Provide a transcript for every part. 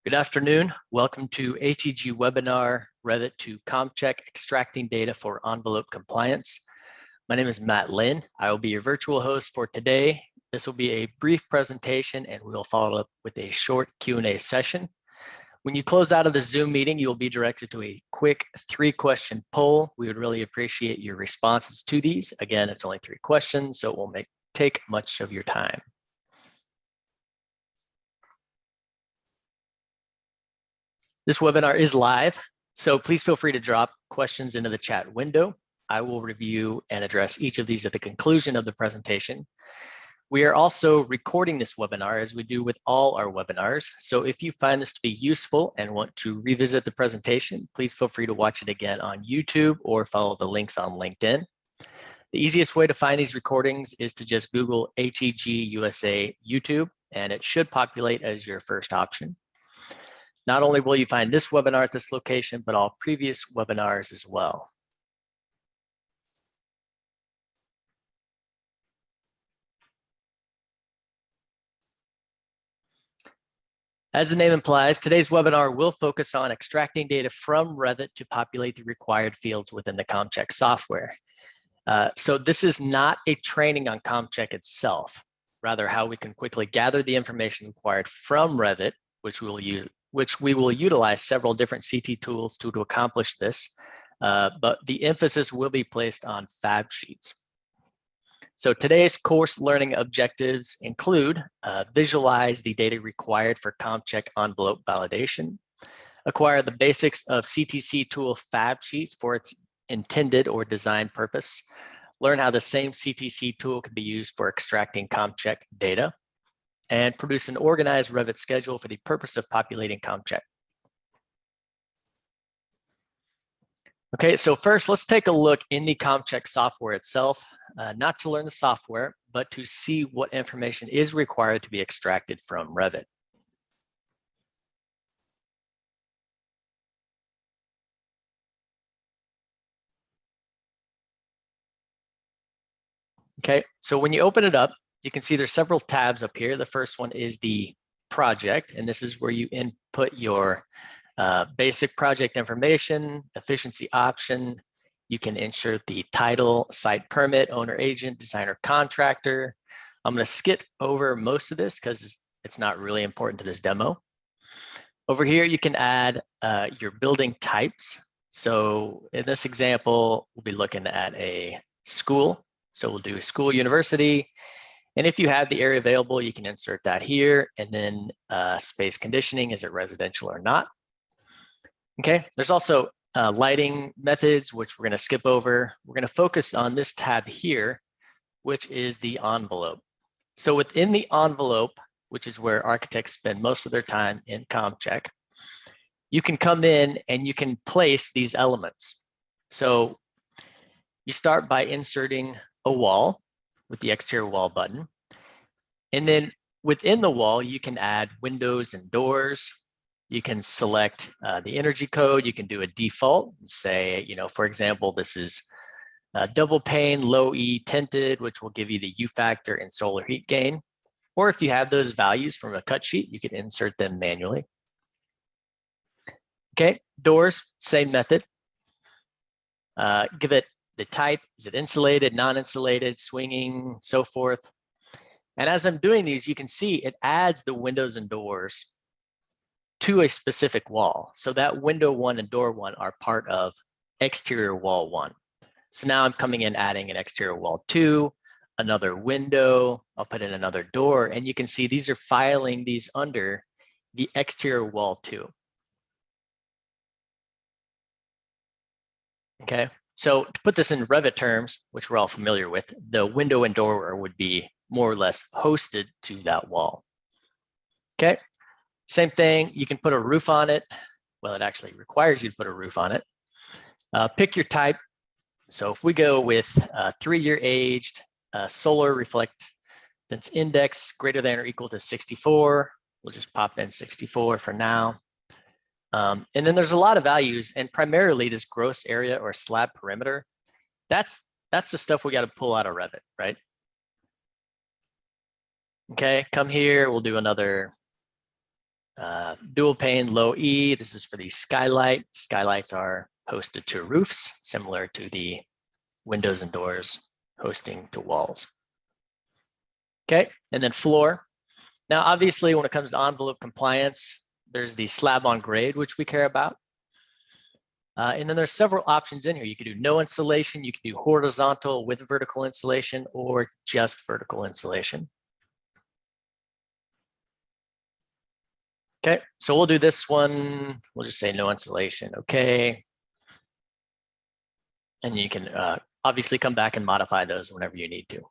Good afternoon. Welcome to ATG webinar, Revit to COMcheck Extracting Data for Envelope Compliance. My name is Matt Lynn. I will be your virtual host for today. This will be a brief presentation and we'll follow up with a short Q&A session. When you close out of the Zoom meeting, you'll be directed to a quick 3-question poll. We would really appreciate your responses to these. Again, it's only 3 questions, so it won't take much of your time. This webinar is live, so please feel free to drop questions into the chat window. I will review and address each of these at the conclusion of the presentation. We are also recording this webinar as we do with all our webinars. So if you find this to be useful and want to revisit the presentation, please feel free to watch it again on YouTube or follow the links on LinkedIn. The easiest way to find these recordings is to just Google ATG USA YouTube, and it should populate as your first option. Not only will you find this webinar at this location, but all previous webinars as well. As the name implies, today's webinar will focus on extracting data from Revit to populate the required fields within the COMcheck software. So this is not a training on COMcheck itself, rather how we can quickly gather the information required from Revit, which we will utilize several different CT tools to accomplish this, but the emphasis will be placed on FAB Sheets. So today's course learning objectives include visualize the data required for COMcheck envelope validation, acquire the basics of CTC Tool Fab Sheets for its intended or designed purpose, learn how the same CTC tool can be used for extracting COMcheck data, and produce an organized Revit schedule for the purpose of populating COMcheck. Okay, so first let's take a look in the COMcheck software itself, not to learn the software, but to see what information is required to be extracted from Revit. Okay, so when you open it up, you can see there's several tabs up here. The first one is the project, and this is where you input your basic project information, efficiency option. You can insert the title, site permit, owner agent, designer contractor. I'm going to skip over most of this because it's not really important to this demo. Over here, you can add your building types. So in this example, we'll be looking at a school. So we'll do school, university. And if you have the area available, you can insert that here, and then space conditioning, is it residential or not? Okay, there's also lighting methods, which we're going to skip over. We're going to focus on this tab here, which is the envelope. So within the envelope, which is where architects spend most of their time in COMcheck, you can come in and you can place these elements. So you start by inserting a wall with the exterior wall button. And then within the wall, you can add windows and doors. You can select the energy code. You can do a default and say, you know, for example, this is double pane, low E tinted, which will give you the U factor and solar heat gain. Or if you have those values from a cut sheet, you can insert them manually. Okay, doors, same method. Give it the type, is it insulated, non-insulated, swinging, so forth. And as I'm doing these, you can see it adds the windows and doors to a specific wall. So that window 1 and door 1 are part of exterior wall 1. So now I'm coming in, adding an exterior wall 2, another window, I'll put in another door, and you can see these are filing these under the exterior wall 2. Okay. So to put this in Revit terms, which we're all familiar with, the window and door would be more or less hosted to that wall. Okay, same thing, you can put a roof on it. Well, it actually requires you to put a roof on it. Pick your type. So if we go with 3-year aged, solar reflectance index greater than or equal to 64, we'll just pop in 64 for now. And then there's a lot of values, and primarily this gross area or slab perimeter, that's the stuff we got to pull out of Revit, right? Okay, come here, we'll do another Dual pane, low E. This is for the skylight. Skylights are hosted to roofs, similar to the windows and doors hosting to walls. Okay, and then floor. Now, obviously, when it comes to envelope compliance, there's the slab on grade, which we care about. And then there's several options in here. You can do no insulation, you can do horizontal with vertical insulation, or just vertical insulation. Okay, so we'll do this one. We'll just say no insulation, okay. And you can obviously come back and modify those whenever you need to.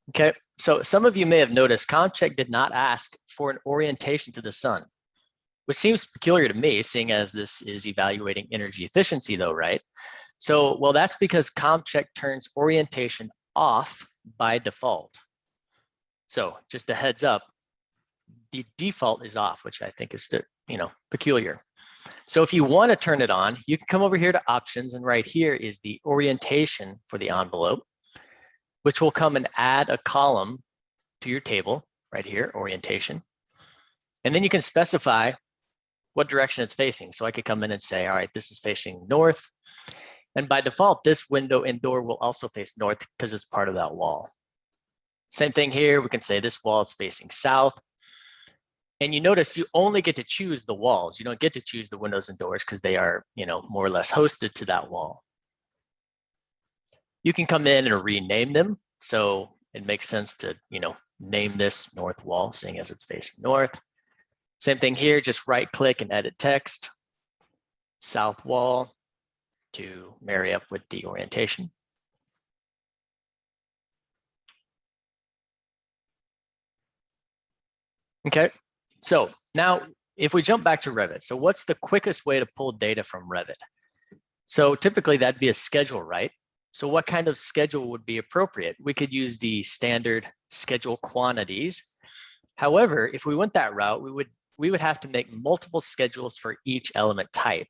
Okay, so some of you may have noticed COMcheck did not ask for an orientation to the sun, which seems peculiar to me, seeing as this is evaluating energy efficiency though, right? So, well, that's because COMcheck turns orientation off by default. So just a heads up, the default is off, which I think is, peculiar. So if you want to turn it on, you can come over here to options, and right here is the orientation for the envelope, which will come and add a column to your table right here, orientation. And then you can specify what direction it's facing. So I could come in and say, all right, this is facing north. And by default, this window and door will also face north because it's part of that wall. Same thing here, we can say this wall is facing south. And you notice you only get to choose the walls. You don't get to choose the windows and doors because they are, more or less hosted to that wall. You can come in and rename them. So it makes sense to, name this north wall, seeing as it's facing north. Same thing here, just right click and edit text, south wall to marry up with the orientation. Okay, so now if we jump back to Revit, so what's the quickest way to pull data from Revit? So typically that'd be a schedule, right? So what kind of schedule would be appropriate? We could use the standard schedule quantities. However, if we went that route, we would have to make multiple schedules for each element type.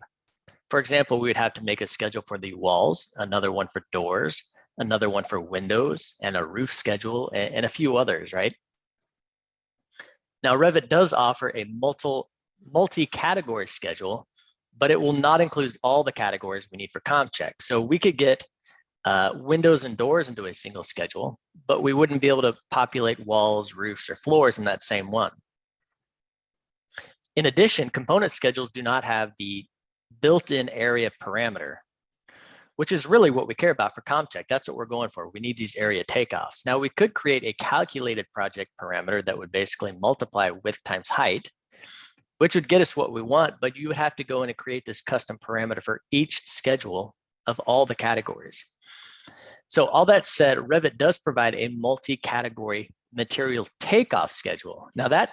For example, we would have to make a schedule for the walls, another one for doors, another one for windows, and a roof schedule, and a few others, right? Now, Revit does offer a multi-category schedule, but it will not include all the categories we need for COMcheck. So we could get windows and doors into a single schedule, but we wouldn't be able to populate walls, roofs, or floors in that same one. In addition, component schedules do not have the built-in area parameter, which is really what we care about for COMcheck. That's what we're going for. We need these area takeoffs. Now, we could create a calculated project parameter that would basically multiply width times height, which would get us what we want, but you would have to go in and create this custom parameter for each schedule of all the categories. So all that said, Revit does provide a multi-category material takeoff schedule. Now that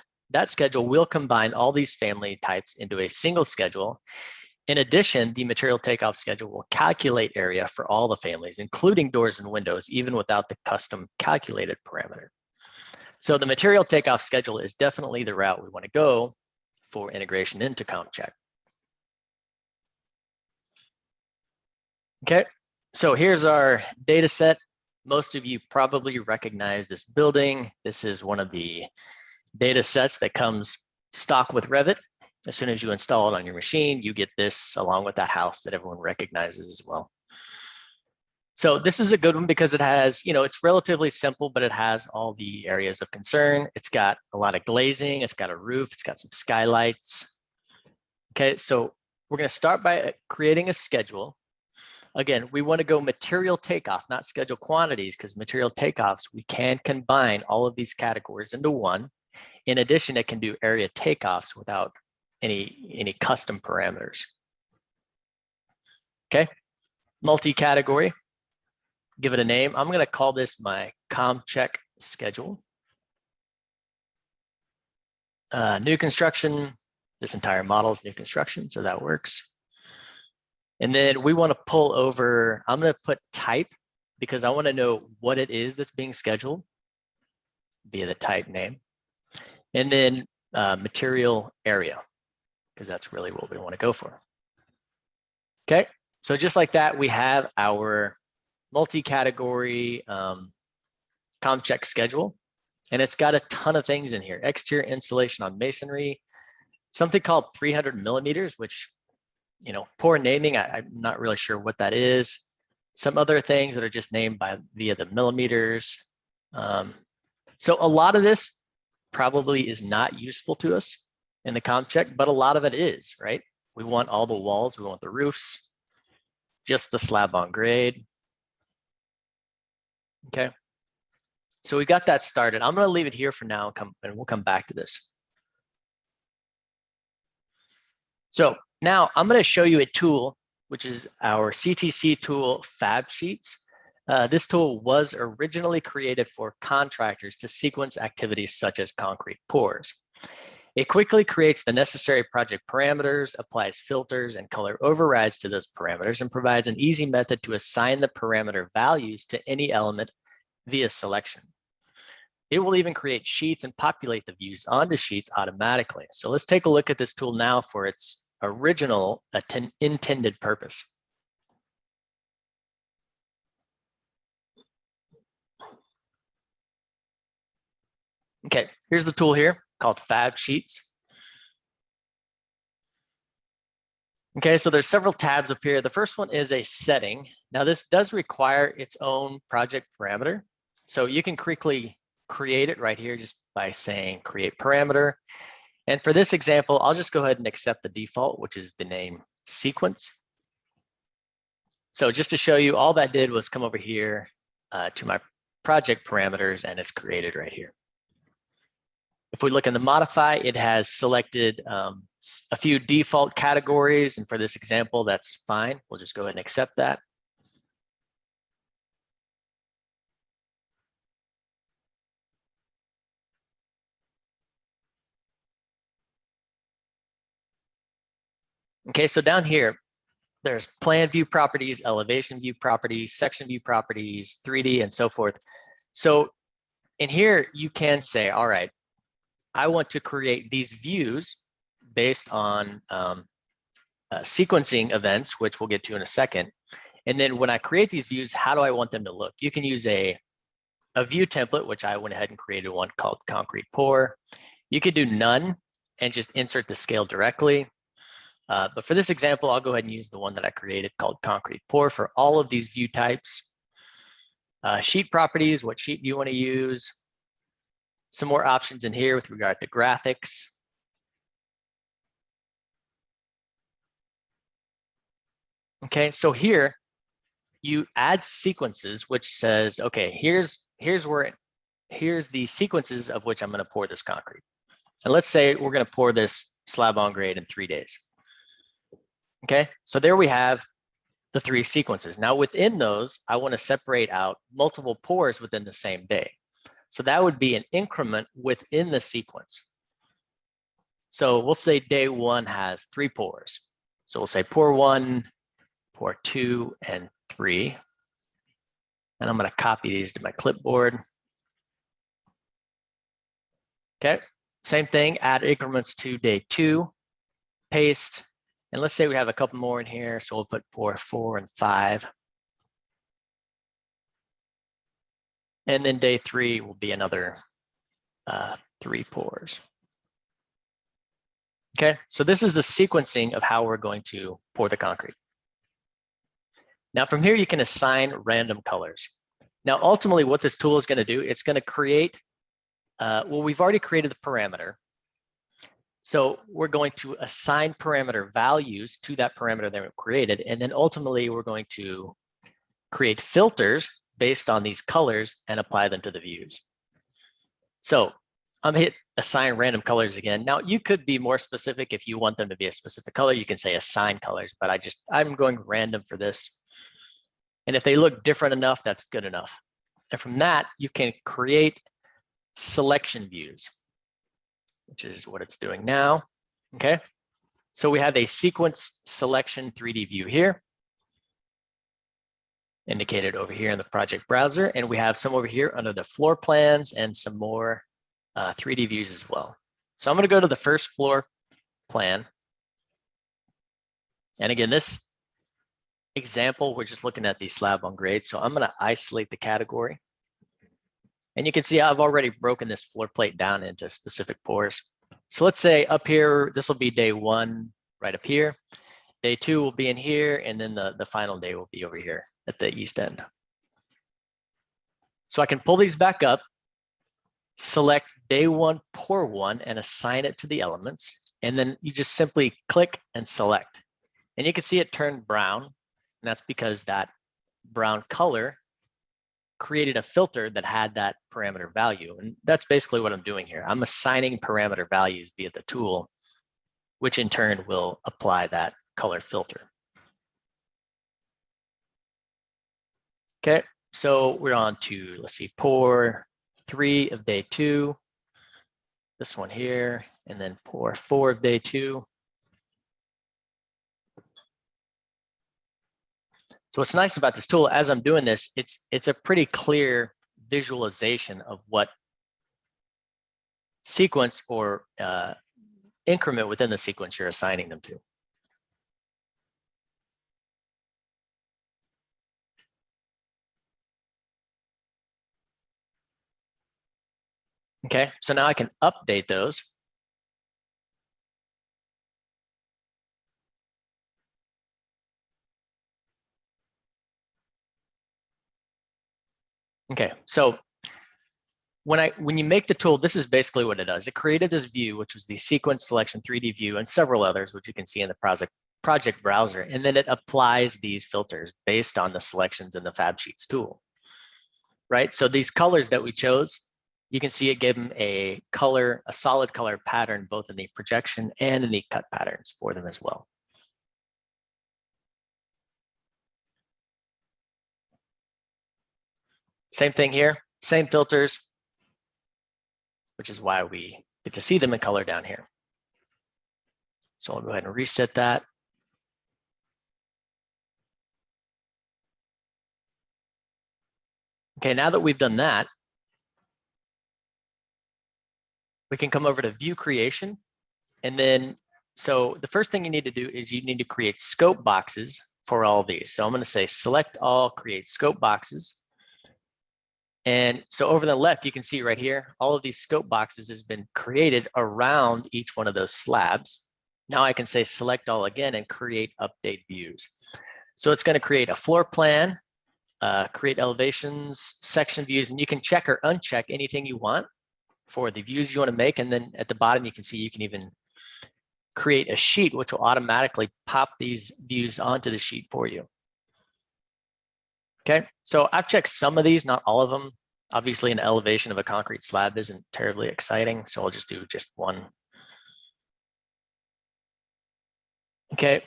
schedule will combine all these family types into a single schedule. In addition, the material takeoff schedule will calculate area for all the families, including doors and windows, even without the custom calculated parameter. So the material takeoff schedule is definitely the route we want to go for integration into COMcheck. Okay, so here's our data set. Most of you probably recognize this building. This is one of the data sets that comes stock with Revit. As soon as you install it on your machine, you get this along with that house that everyone recognizes as well. So this is a good one because it has, it's relatively simple, but it has all the areas of concern. It's got a lot of glazing, it's got a roof, it's got some skylights. Okay, so we're going to start by creating a schedule. Again, we want to go material takeoff, not schedule quantities, because material takeoffs, we can combine all of these categories into one. In addition, it can do area takeoffs without any custom parameters. Okay, multi-category, give it a name. I'm going to call this my COMcheck schedule. New construction, this entire model is new construction, so that works. And then we want to pull over, I'm going to put type because I want to know what it is that's being scheduled via the type name. And then material area, because that's really what we want to go for. Okay, so just like that, we have our multi-category COMcheck schedule. And it's got a ton of things in here. Exterior insulation on masonry, something called 300 millimeters, which, you know, poor naming. I'm not really sure what that is. Some other things that are just named via the millimeters. So a lot of this probably is not useful to us in the COMcheck, but a lot of it is, right? We want all the walls, we want the roofs, just the slab on grade. Okay. So we got that started. I'm going to leave it here for now and we'll come back to this. So now I'm going to show you a tool, which is our CTC Tool Fab Sheets. This tool was originally created for contractors to sequence activities such as concrete pours. It quickly creates the necessary project parameters, applies filters and color overrides to those parameters, and provides an easy method to assign the parameter values to any element via selection. It will even create sheets and populate the views onto sheets automatically. So let's take a look at this tool now for its original intended purpose. Okay, here's the tool here called FAB Sheets. Okay, so there's several tabs up here. The first one is a setting. Now this does require its own project parameter. So you can quickly create it right here just by saying create parameter. And for this example, I'll just go ahead and accept the default, which is the name sequence. So just to show you, all that did was come over here to my project parameters, and it's created right here. If we look in the modify, it has selected a few default categories. And for this example, that's fine. We'll just go ahead and accept that. Okay, so down here, there's plan view properties, elevation view properties, section view properties, 3D, and so forth. So in here, you can say, all right, I want to create these views based on sequencing events, which we'll get to in a second. And then when I create these views, how do I want them to look? You can use a view template, which I went ahead and created one called concrete pour. You could do none and just insert the scale directly. But for this example, I'll go ahead and use the one that I created called concrete pour for all of these view types. Sheet properties, what sheet do you want to use? Some more options in here with regard to graphics. Okay, so here you add sequences, which says, okay, here's the sequences of which I'm going to pour this concrete. And let's say we're going to pour this slab on grade in 3 days. Okay, so there we have the 3 sequences. Now within those, I want to separate out multiple pours within the same day. So that would be an increment within the sequence. So we'll say day 1 has 3 pours. So we'll say pour 1, pour 2, and 3. And I'm going to copy these to my clipboard. Okay, same thing, add increments to day 2, paste. And let's say we have a couple more in here. So we'll put pour 4 and 5. And then day 3 will be another 3 pours. Okay, so this is the sequencing of how we're going to pour the concrete. Now from here, you can assign random colors. Now, ultimately what this tool is going to do, it's going to create, well, we've already created the parameter. So we're going to assign parameter values to that parameter that we've created. And then ultimately we're going to create filters based on these colors and apply them to the views. So I'm going to hit assign random colors again. Now you could be more specific if you want them to be a specific color. You can say assign colors, but I'm going random for this. And if they look different enough, that's good enough. And from that, you can create selection views, which is what it's doing now. Okay, so we have a sequence selection 3D view here, indicated over here in the project browser, and we have some over here under the floor plans and some more 3D views as well. So I'm going to go to the first floor plan. And again, this example, we're just looking at the slab on grade. So I'm going to isolate the category. And you can see I've already broken this floor plate down into specific pours. So let's say up here, this will be day 1 right up here. Day 2 will be in here, and then the final day will be over here at the east end. So I can pull these back up, select day 1, pour 1, and assign it to the elements. And then you just simply click and select. And you can see it turned brown. And that's because that brown color created a filter that had that parameter value. And that's basically what I'm doing here. I'm assigning parameter values via the tool, which in turn will apply that color filter. Okay, so we're on to, let's see, pour 3 of day 2, this one here, and then pour 4 of day 2. So what's nice about this tool, as I'm doing this, it's a pretty clear visualization of what sequence or increment within the sequence you're assigning them to. Okay, so now I can update those. Okay, so when you make the tool, this is basically what it does. It created this view, which was the sequence selection 3D view, and several others, which you can see in the project browser. And then it applies these filters based on the selections in the FAB Sheets tool, right? So these colors that we chose, you can see it gave them a solid color pattern, both in the projection and in the cut patterns for them as well. Same thing here, same filters, which is why we get to see them in color down here. So I'll go ahead and reset that. Okay, now that we've done that, we can come over to view creation. And then, so the first thing you need to do is you need to create scope boxes for all of these. So I'm going to say select all, create scope boxes. And so over the left, you can see right here, all of these scope boxes has been created around each one of those slabs. Now I can say select all again and create update views. So it's going to create a floor plan, create elevations, section views, and you can check or uncheck anything you want for the views you want to make. And then at the bottom, you can see you can even create a sheet, which will automatically pop these views onto the sheet for you. Okay, so I've checked some of these, not all of them. Obviously, an elevation of a concrete slab isn't terribly exciting, so I'll just do just one. Okay,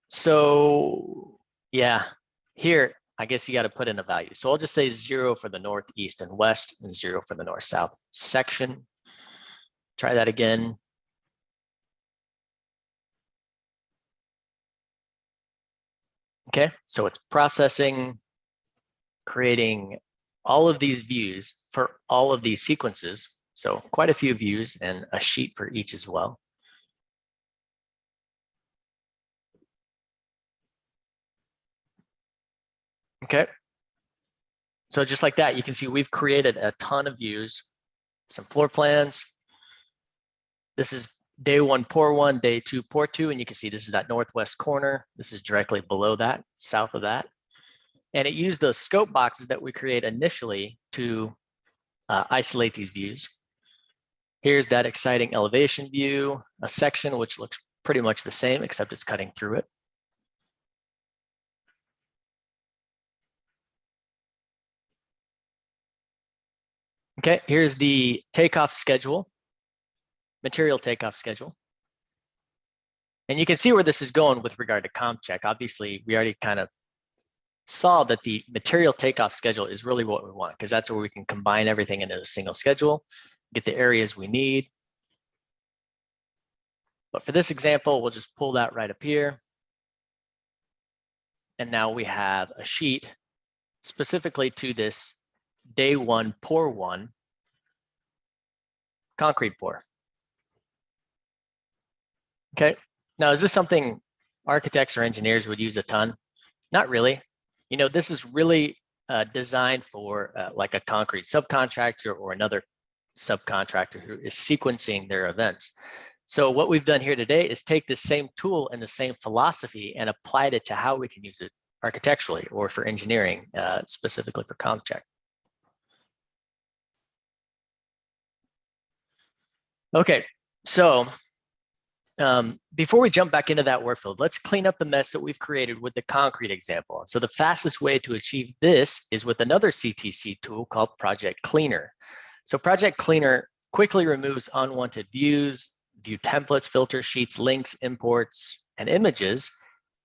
so yeah, here, I guess you got to put in a value. So I'll just say 0 for the north, east, and west, and 0 for the north, south section. Try that again. Okay, so it's processing, creating all of these views for all of these sequences. So quite a few views and a sheet for each as well. Okay. So just like that, you can see we've created a ton of views, some floor plans. This is day 1, pour 1, day 2, pour 2, and you can see this is that northwest corner. This is directly below that, south of that. And it used those scope boxes that we create initially to isolate these views. Here's that exciting elevation view, a section which looks pretty much the same, except it's cutting through it. Okay, here's the takeoff schedule, material takeoff schedule. And you can see where this is going with regard to COMcheck. Obviously, we already kind of saw that the material takeoff schedule is really what we want, because that's where we can combine everything into a single schedule, get the areas we need. But for this example, we'll just pull that right up here. And now we have a sheet specifically to this day 1, pour 1 concrete pour. Okay, now is this something architects or engineers would use a ton? Not really. You know, this is really designed for like a concrete subcontractor or another subcontractor who is sequencing their events. So what we've done here today is take the same tool and the same philosophy and applied it to how we can use it architecturally or for engineering, specifically for COMcheck. Okay, so before we jump back into that workflow, let's clean up the mess that we've created with the concrete example. So the fastest way to achieve this is with another CTC tool called Project Cleaner. So Project Cleaner quickly removes unwanted views, view templates, filter sheets, links, imports, and images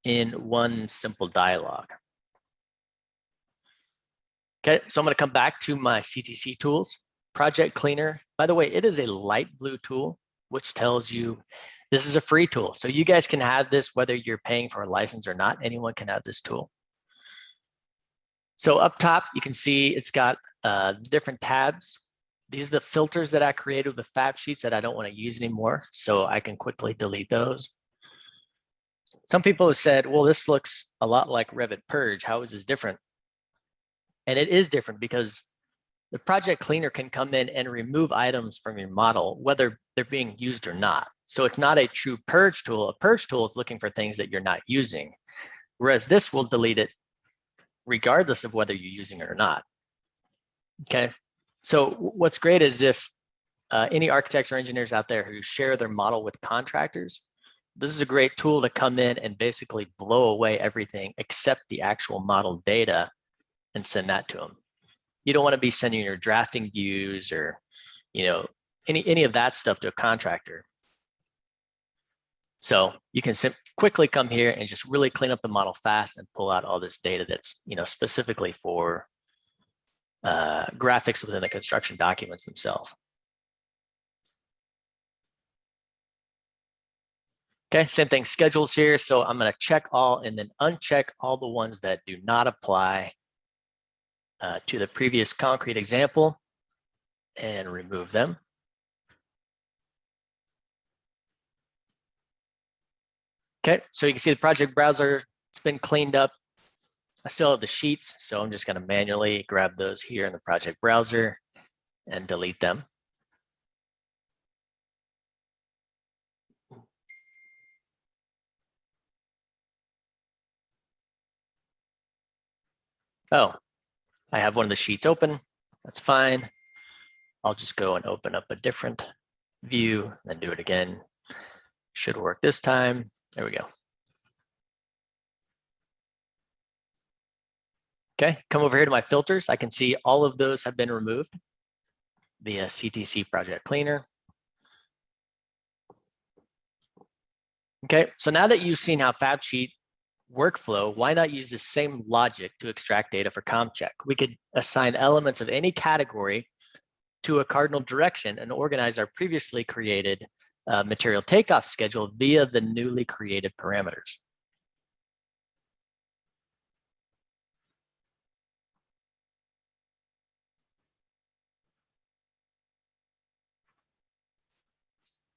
in one simple dialog. Okay, so I'm going to come back to my CTC tools. Project Cleaner, by the way, it is a light blue tool, which tells you this is a free tool. So you guys can have this whether you're paying for a license or not. Anyone can have this tool. So up top, you can see it's got different tabs. These are the filters that I created with the FAB sheets that I don't want to use anymore. So I can quickly delete those. Some people have said, well, this looks a lot like Revit Purge. How is this different? And it is different because the Project Cleaner can come in and remove items from your model, whether they're being used or not. So it's not a true purge tool. A purge tool is looking for things that you're not using, whereas this will delete it regardless of whether you're using it or not. Okay, so what's great is if any architects or engineers out there who share their model with contractors, this is a great tool to come in and basically blow away everything except the actual model data and send that to them. You don't want to be sending your drafting views or, any of that stuff to a contractor. So you can quickly come here and just really clean up the model fast and pull out all this data that's, specifically for graphics within the construction documents themselves. Okay, same thing, schedules here. So I'm going to check all and then uncheck all the ones that do not apply to the previous concrete example and remove them. Okay, so you can see the project browser, it's been cleaned up. I still have the sheets, so I'm just going to manually grab those here in the project browser and delete them. Oh, I have one of the sheets open. That's fine. I'll just go and open up a different view and do it again. Should work this time. There we go. Okay, come over here to my filters. I can see all of those have been removed via CTC Project Cleaner. Okay, so now that you've seen how FAB Sheet workflow, why not use the same logic to extract data for COMcheck? We could assign elements of any category to a cardinal direction and organize our previously created material takeoff schedule via the newly created parameters.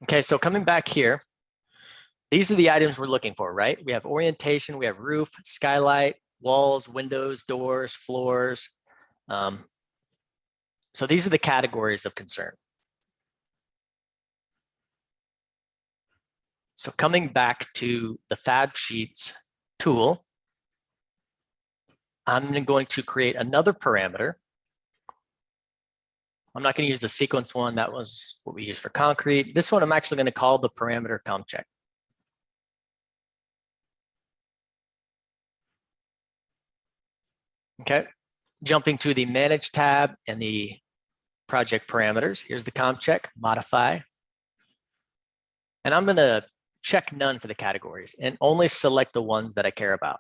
Okay, so coming back here, these are the items we're looking for, right? We have orientation, we have roof, skylight, walls, windows, doors, floors. So these are the categories of concern. So coming back to the FAB Sheets tool, I'm going to create another parameter. I'm not going to use the sequence one. That was what we used for concrete. This one I'm actually going to call the parameter COMcheck. Okay, jumping to the Manage tab and the project parameters. Here's the COMcheck, modify. And I'm going to check none for the categories and only select the ones that I care about.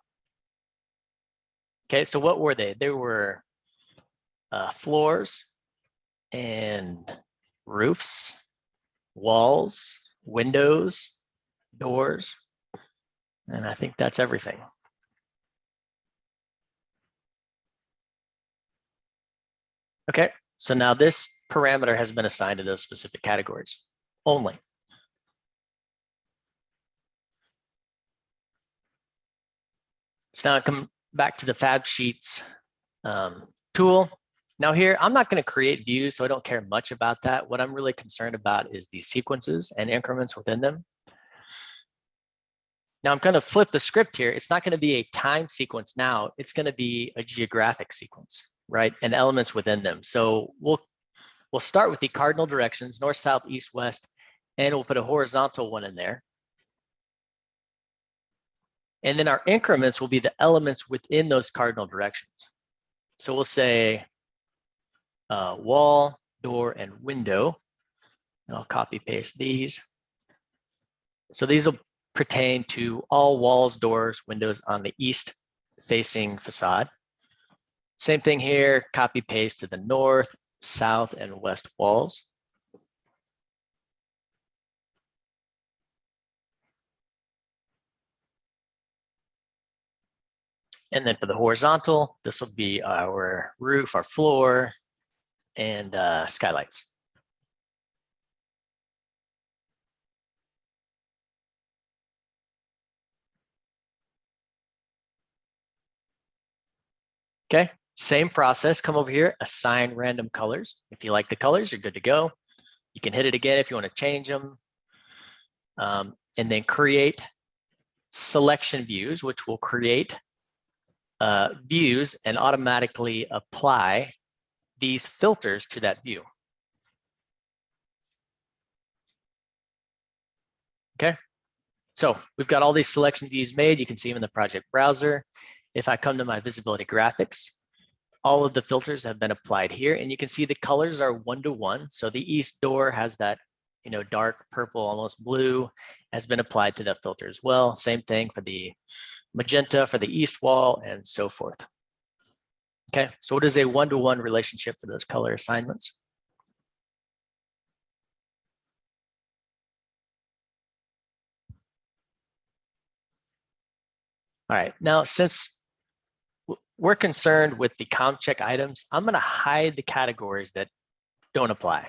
Okay, so what were they? They were floors and roofs, walls, windows, doors, and I think that's everything. Okay, so now this parameter has been assigned to those specific categories only. So now I come back to the FAB Sheets tool. Now here, I'm not going to create views, so I don't care much about that. What I'm really concerned about is the sequences and increments within them. Now I'm going to flip the script here. It's not going to be a time sequence now. It's going to be a geographic sequence, right? And elements within them. So we'll start with the cardinal directions, north, south, east, west, and we'll put a horizontal one in there. And then our increments will be the elements within those cardinal directions. So we'll say wall, door, and window. And I'll copy paste these. So these will pertain to all walls, doors, windows on the east facing facade. Same thing here, copy paste to the north, south, and west walls. And then for the horizontal, this will be our roof, our floor, and skylights. Okay, same process. Come over here, assign random colors. If you like the colors, you're good to go. You can hit it again if you want to change them. And then create selection views, which will create views and automatically apply these filters to that view. Okay, so we've got all these selection views made. You can see them in the project browser. If I come to my visibility graphics, all of the filters have been applied here, and you can see the colors are 1-to-1. So the east door has that, dark purple, almost blue, has been applied to that filter as well. Same thing for the magenta for the east wall, and so forth. Okay, so what is a 1-to-1 relationship for those color assignments? All right, now since we're concerned with the COMcheck items, I'm going to hide the categories that don't apply.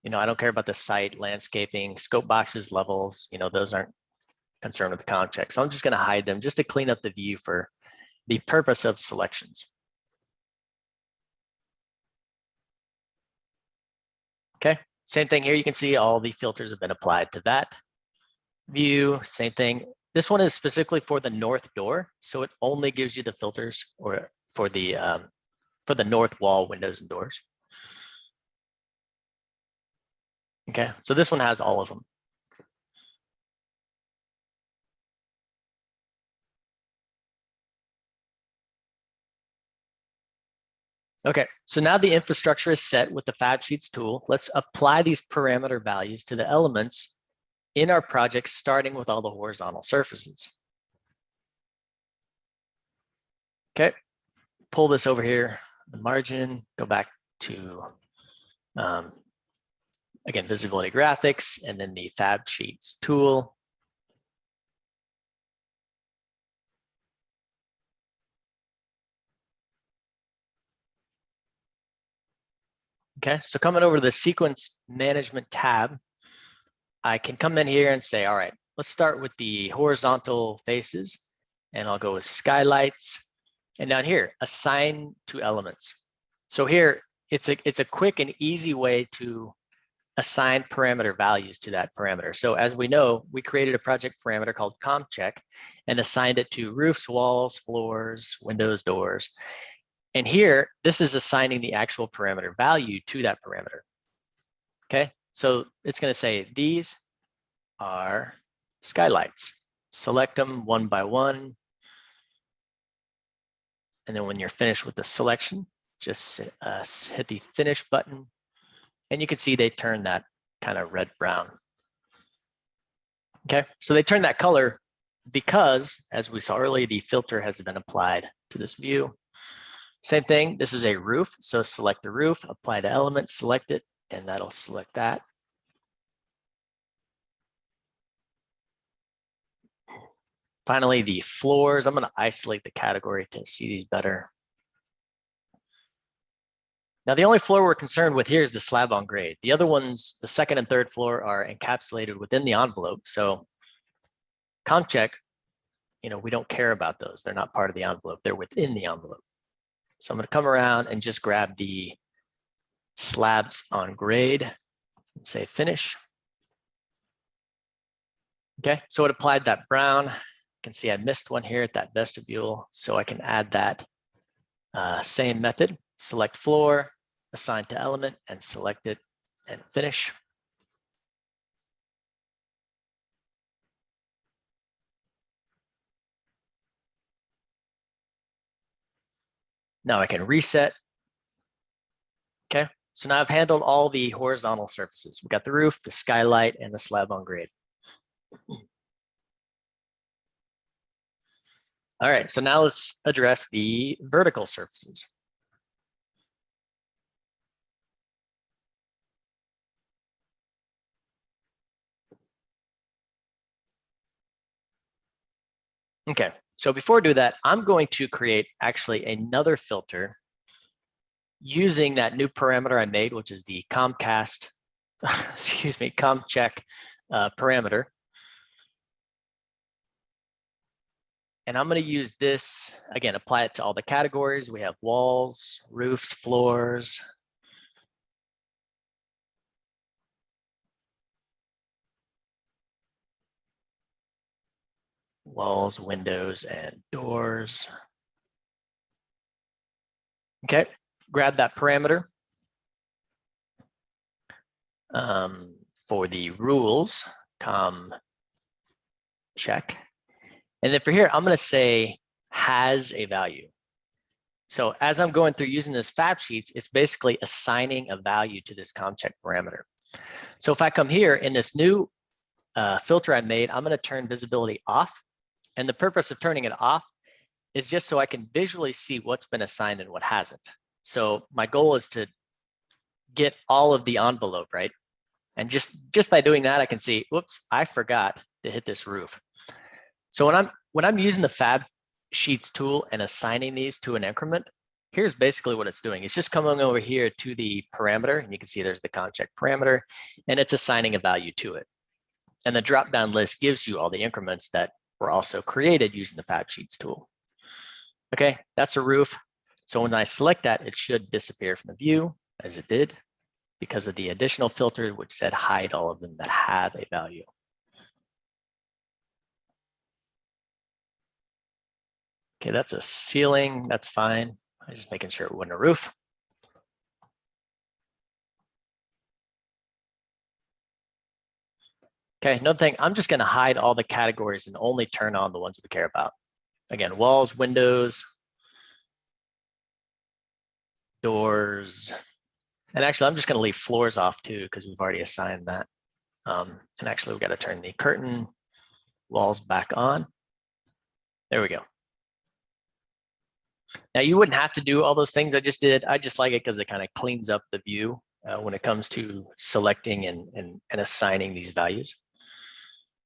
I don't care about the site, landscaping, scope boxes, levels, those aren't concerned with the COMcheck. So I'm just going to hide them just to clean up the view for the purpose of selections. Okay, same thing here. You can see all the filters have been applied to that view. Same thing. This one is specifically for the north door, so it only gives you the filters for the north wall, windows, and doors. Okay, so this one has all of them. Okay, so now the infrastructure is set with the FAB Sheets tool. Let's apply these parameter values to the elements in our project, starting with all the horizontal surfaces. Okay, pull this over here, the margin, go back to, again, visibility graphics, and then the FAB Sheets tool. Okay, so coming over to the sequence management tab, I can come in here and say, all right, let's start with the horizontal faces, and I'll go with skylights. And down here, assign to elements. So here, it's a quick and easy way to assign parameter values to that parameter. So as we know, we created a project parameter called COMcheck and assigned it to roofs, walls, floors, windows, doors. And here, this is assigning the actual parameter value to that parameter. Okay, so it's going to say these are skylights. Select them one by one. And then when you're finished with the selection, just hit the finish button. And you can see they turn that kind of red-brown. Okay, so they turn that color because, as we saw earlier, the filter has been applied to this view. Same thing, this is a roof, so select the roof, apply the element, select it, and that'll select that. Finally, the floors, I'm going to isolate the category to see these better. Now, the only floor we're concerned with here is the slab on grade. The other ones, the second and third floor, are encapsulated within the envelope. So COMcheck, we don't care about those. They're not part of the envelope. They're within the envelope. So I'm going to come around and just grab the slabs on grade and say finish. Okay, so it applied that brown. You can see I missed one here at that vestibule, so I can add that same method. Select floor, assign to element, and select it and finish. Now I can reset. Okay, so now I've handled all the horizontal surfaces. We've got the roof, the skylight, and the slab on grade. All right, so now let's address the vertical surfaces. Okay, so before I do that, I'm going to create actually another filter using that new parameter I made, which is the COMcheck parameter. And I'm going to use this, again, apply it to all the categories. We have walls, roofs, floors. Walls, windows, and doors. Okay, grab that parameter. For the rules, COMcheck. And then for here, I'm going to say has a value. So as I'm going through using this FAB Sheets, it's basically assigning a value to this COMcheck parameter. So if I come here in this new filter I made, I'm going to turn visibility off. And the purpose of turning it off is just so I can visually see what's been assigned and what hasn't. So my goal is to get all of the envelope, right? And just by doing that, I can see, whoops, I forgot to hit this roof. So when I'm using the FAB Sheets tool and assigning these to an increment, here's basically what it's doing. It's just coming over here to the parameter, and you can see there's the COMcheck parameter, and it's assigning a value to it. And the drop-down list gives you all the increments that were also created using the FAB Sheets tool. Okay, that's a roof. So when I select that, it should disappear from the view, as it did, because of the additional filter which said hide all of them that have a value. Okay, that's a ceiling, that's fine. I'm just making sure it wasn't a roof. Okay, another thing, I'm just gonna hide all the categories and only turn on the ones we care about. Again, walls, windows, doors, and actually I'm just gonna leave floors off too because we've already assigned that. And actually we've got to turn the curtain walls back on. There we go. Now you wouldn't have to do all those things I just did. I just like it because it kind of cleans up the view when it comes to selecting and assigning these values.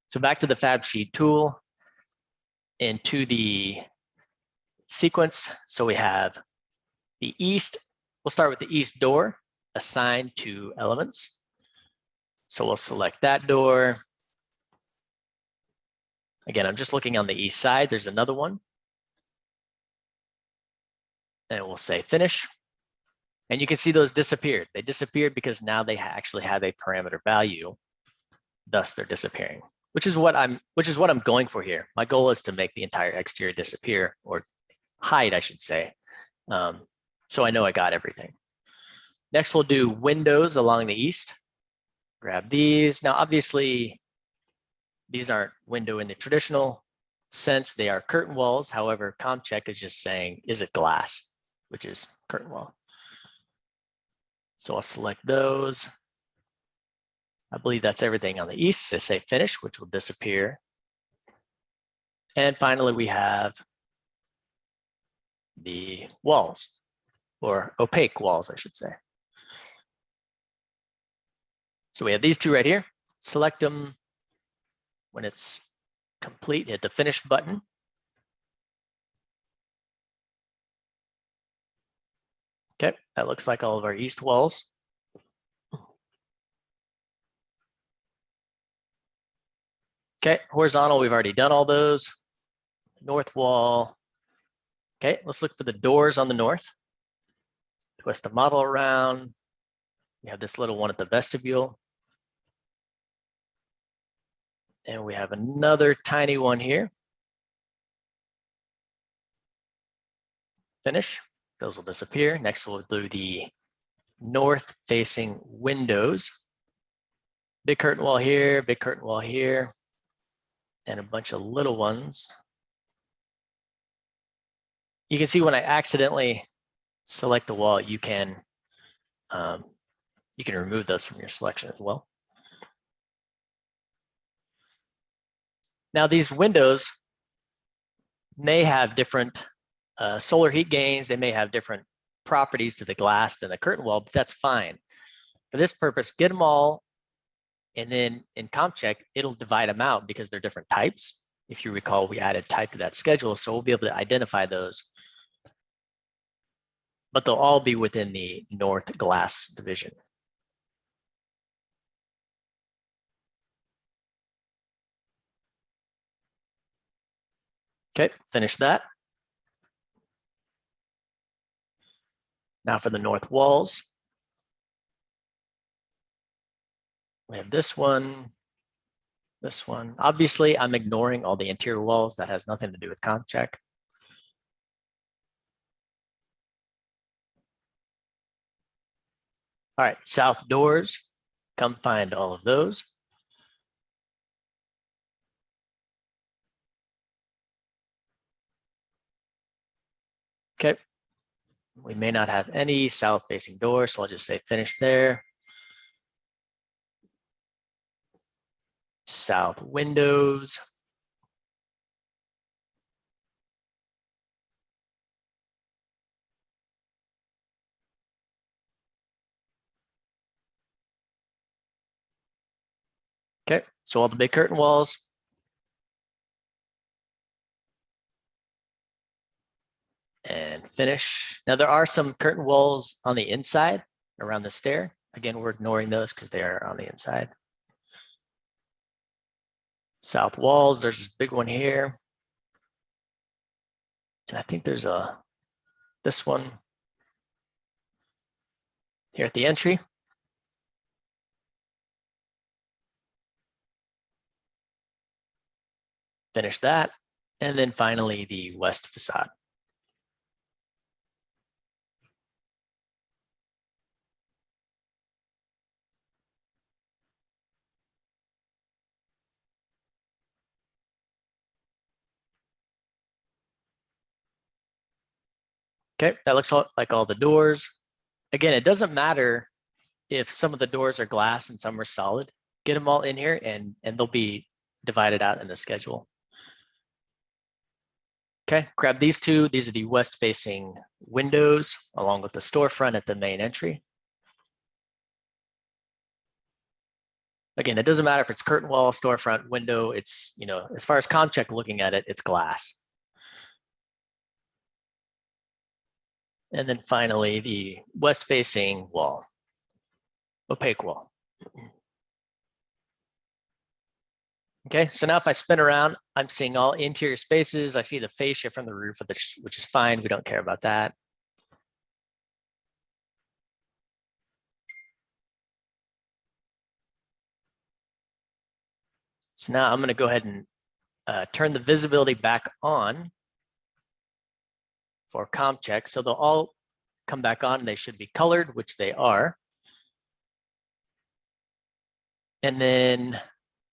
So back to the FAB Sheet tool and to the sequence. So we have the east. We'll start with the east door assigned to elements. So we'll select that door. Again, I'm just looking on the east side. There's another one. And we'll say finish. And you can see those disappeared. They disappeared because now they actually have a parameter value. Thus they're disappearing, which is what I'm going for here. My goal is to make the entire exterior disappear, or hide, I should say. So I know I got everything. Next, we'll do windows along the east. Grab these. Now, obviously, these aren't window in the traditional sense. They are curtain walls. However, COMcheck is just saying, is it glass, which is curtain wall. So I'll select those. I believe that's everything on the east. So say finish, which will disappear. And finally, we have the walls, or opaque walls, I should say. So we have these two right here. Select them. When it's complete, hit the finish button. Okay, that looks like all of our east walls. Okay, horizontal, we've already done all those. North wall. Okay, let's look for the doors on the north. Twist the model around. We have this little one at the vestibule. And we have another tiny one here. Finish. Those will disappear. Next, we'll do the north-facing windows. Big curtain wall here, big curtain wall here, and a bunch of little ones. You can see when I accidentally select the wall, you can remove those from your selection as well. Now these windows may have different solar heat gains. They may have different properties to the glass than the curtain wall, but that's fine. For this purpose, get them all, and then in COMcheck, it'll divide them out because they're different types. If you recall, we added type to that schedule, so we'll be able to identify those. But they'll all be within the north glass division. Okay, finish that. Now for the north walls. We have this one, this one. Obviously, I'm ignoring all the interior walls. That has nothing to do with COMcheck. All right, south doors, come find all of those. Okay, we may not have any south facing doors, so I'll just say finish there. South windows. Okay, so all the big curtain walls. And finish. Now there are some curtain walls on the inside around the stair. Again, we're ignoring those because they are on the inside. South walls, there's this big one here. And I think there's this one here at the entry. Finish that. And then finally the west facade. Okay, that looks like all the doors. Again, it doesn't matter if some of the doors are glass and some are solid. Get them all in here and they'll be divided out in the schedule. Okay, grab these two. These are the west-facing windows along with the storefront at the main entry. Again, it doesn't matter if it's curtain wall, storefront, window. It's, you know, as far as COMcheck looking at it, it's glass. And then finally, the west-facing wall, opaque wall. Okay, so now if I spin around, I'm seeing all interior spaces. I see the fascia from the roof, which is fine. We don't care about that. So now I'm going to go ahead and turn the visibility back on for COMcheck. So they'll all come back on and they should be colored, which they are. And then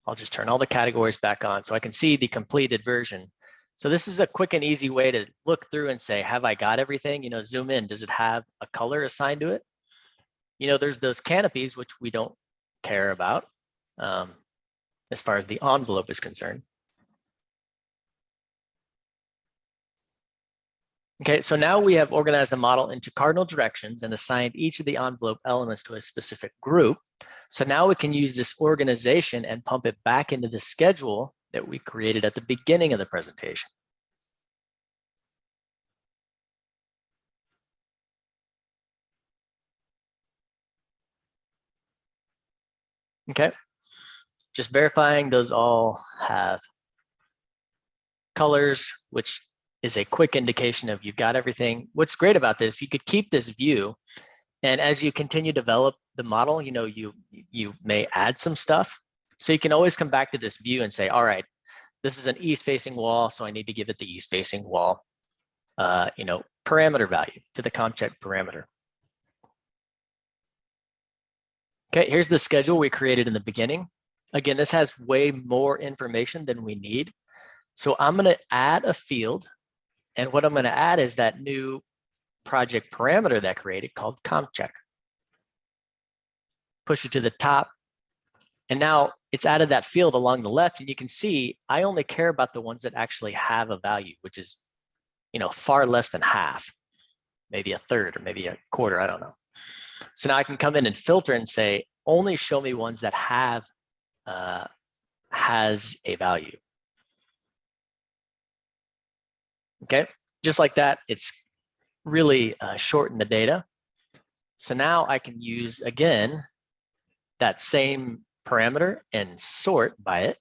I'll just turn all the categories back on so I can see the completed version. So this is a quick and easy way to look through and say, have I got everything? You know, zoom in. Does it have a color assigned to it? You know, there's those canopies, which we don't care about as far as the envelope is concerned. Okay, so now we have organized the model into cardinal directions and assigned each of the envelope elements to a specific group. So now we can use this organization and pump it back into the schedule that we created at the beginning of the presentation. Okay, just verifying those all have colors, which is a quick indication of you've got everything. What's great about this, you could keep this view, and as you continue to develop the model, you may add some stuff. So you can always come back to this view and say, all right, this is an east-facing wall, so I need to give it the east-facing wall, parameter value to the COMcheck parameter. Okay, here's the schedule we created in the beginning. Again, this has way more information than we need. So I'm going to add a field, and what I'm going to add is that new project parameter that I created called COMcheck. Push it to the top, and now it's added that field along the left, and you can see I only care about the ones that actually have a value, which is far less than half, maybe a third or maybe a quarter, I don't know. So now I can come in and filter and say, only show me ones that have has a value. Okay, just like that, it's really shortened the data. So now I can use, again, that same parameter and sort by it.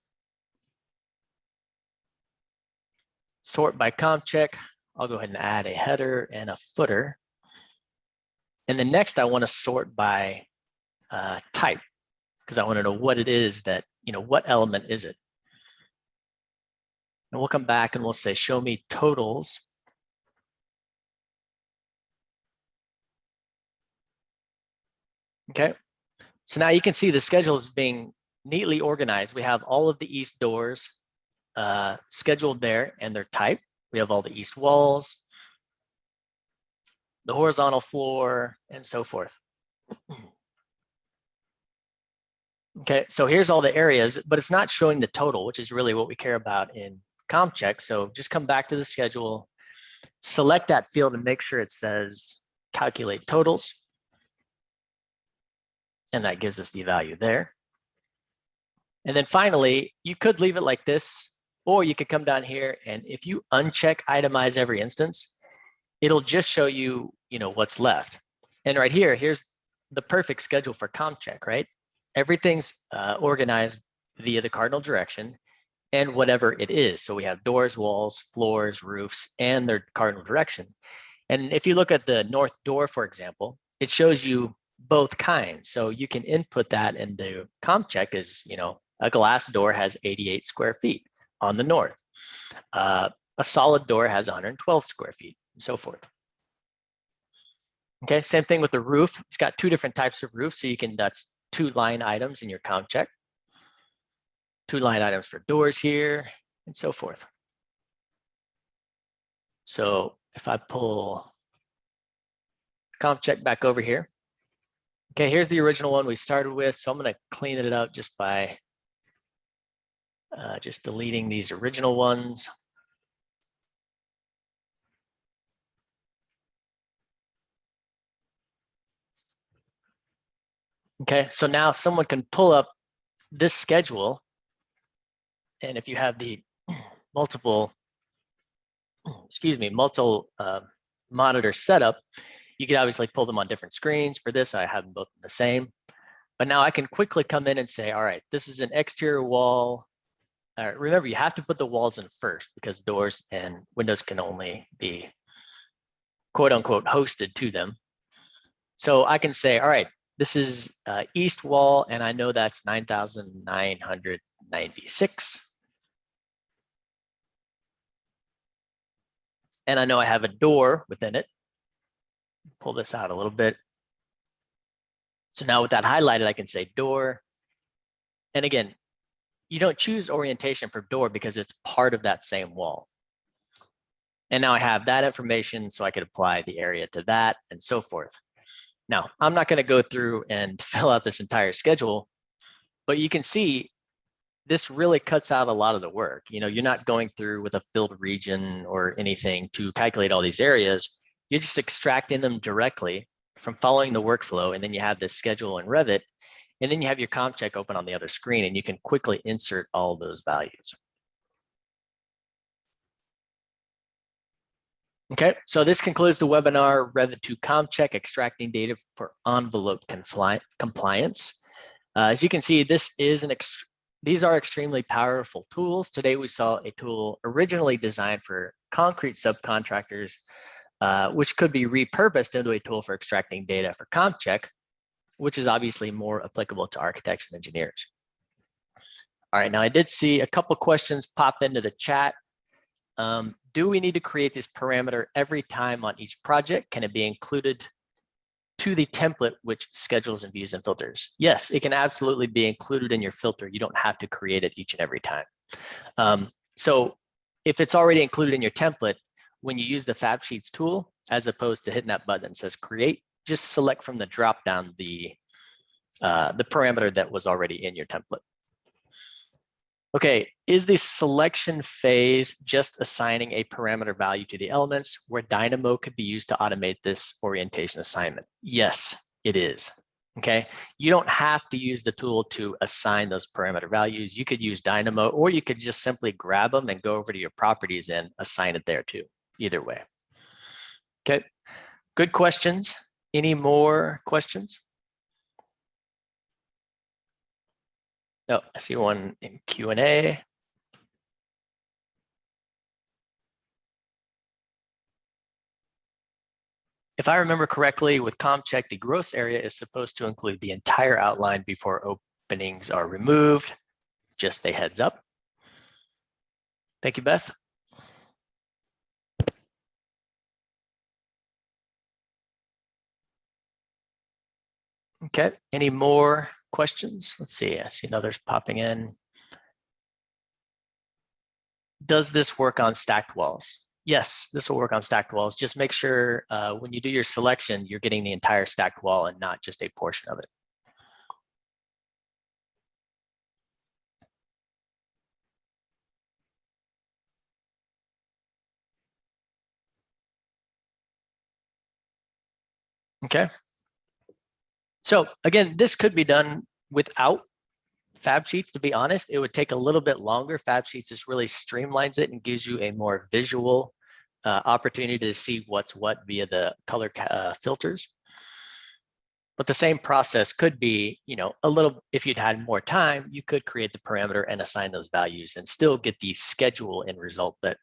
Sort by COMcheck. I'll go ahead and add a header and a footer. And then next I want to sort by type, because I want to know what it is that, what element is it? And we'll come back and we'll say, show me totals. Okay, so now you can see the schedule is being neatly organized. We have all of the east doors scheduled there and their type. We have all the east walls, the horizontal floor, and so forth. Okay, so here's all the areas, but it's not showing the total, which is really what we care about in COMcheck. So just come back to the schedule, select that field and make sure it says calculate totals. And that gives us the value there. And then finally, you could leave it like this, or you could come down here, and if you uncheck itemize every instance, it'll just show you, what's left. And right here, here's the perfect schedule for COMcheck, right? Everything's organized via the cardinal direction and whatever it is. So we have doors, walls, floors, roofs, and their cardinal direction. And if you look at the north door, for example, it shows you both kinds. So you can input that into COMcheck as, a glass door has 88 square feet on the north. A solid door has 112 square feet, and so forth. Okay, same thing with the roof. It's got two different types of roofs, so that's 2 line items in your COMcheck. 2 line items for doors here, and so forth. So if I pull COMcheck back over here, okay, here's the original one we started with. So I'm going to clean it up just by just deleting these original ones. Okay, so now someone can pull up this schedule, and if you have the multiple monitor setup, you can obviously pull them on different screens. For this, I have them both the same. But now I can quickly come in and say, all right, this is an exterior wall. Remember, you have to put the walls in first because doors and windows can only be quote unquote hosted to them. So I can say, all right, this is east wall, and I know that's 9,996. And I know I have a door within it. Pull this out a little bit. So now with that highlighted, I can say door. And again, you don't choose orientation for door because it's part of that same wall. And now I have that information, so I could apply the area to that and so forth. Now, I'm not going to go through and fill out this entire schedule, but you can see this really cuts out a lot of the work. You're not going through with a filled region or anything to calculate all these areas. You're just extracting them directly from following the workflow, and then you have this schedule in Revit, and then you have your COMcheck open on the other screen, and you can quickly insert all those values. Okay, so this concludes the webinar, Revit to COMcheck, extracting data for envelope compliance. As you can see, these are extremely powerful tools. Today we saw a tool originally designed for concrete subcontractors, which could be repurposed into a tool for extracting data for COMcheck, which is obviously more applicable to architects and engineers. All right, now I did see a couple questions pop into the chat. Do we need to create this parameter every time on each project? Can it be included to the template which schedules and views and filters? Yes, it can absolutely be included in your filter. You don't have to create it each and every time. So if it's already included in your template, when you use the FAB Sheets tool, as opposed to hitting that button that says create, just select from the drop down the parameter that was already in your template. Okay, is the selection phase just assigning a parameter value to the elements where Dynamo could be used to automate this orientation assignment? Yes, it is. Okay, you don't have to use the tool to assign those parameter values. You could use Dynamo, or you could just simply grab them and go over to your properties and assign it there too. Either way. Okay, good questions. Any more questions? Oh, I see one in Q&A. If I remember correctly, with COMcheck, the gross area is supposed to include the entire outline before openings are removed. Just a heads up. Thank you, Beth. Okay, any more questions? Let's see, I see others popping in. Does this work on stacked walls? Yes, this will work on stacked walls. Just make sure when you do your selection, you're getting the entire stacked wall and not just a portion of it. Okay. So again, this could be done without FAB Sheets. To be honest, it would take a little bit longer. FAB Sheets just really streamlines it and gives you a more visual opportunity to see what's what via the color filters. But the same process could be, a little, if you'd had more time, you could create the parameter and assign those values and still get the schedule end result that,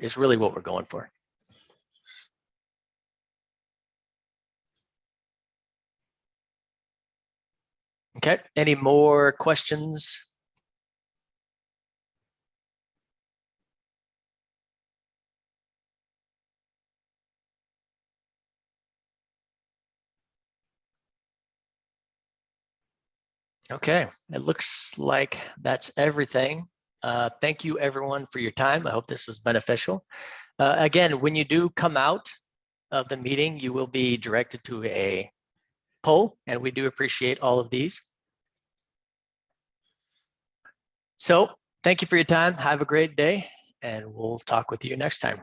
is really what we're going for. Okay, any more questions? Okay, it looks like that's everything. Thank you everyone for your time. I hope this was beneficial. Again, when you do come out of the meeting, you will be directed to a poll, and we do appreciate all of these. So thank you for your time. Have a great day, and we'll talk with you next time.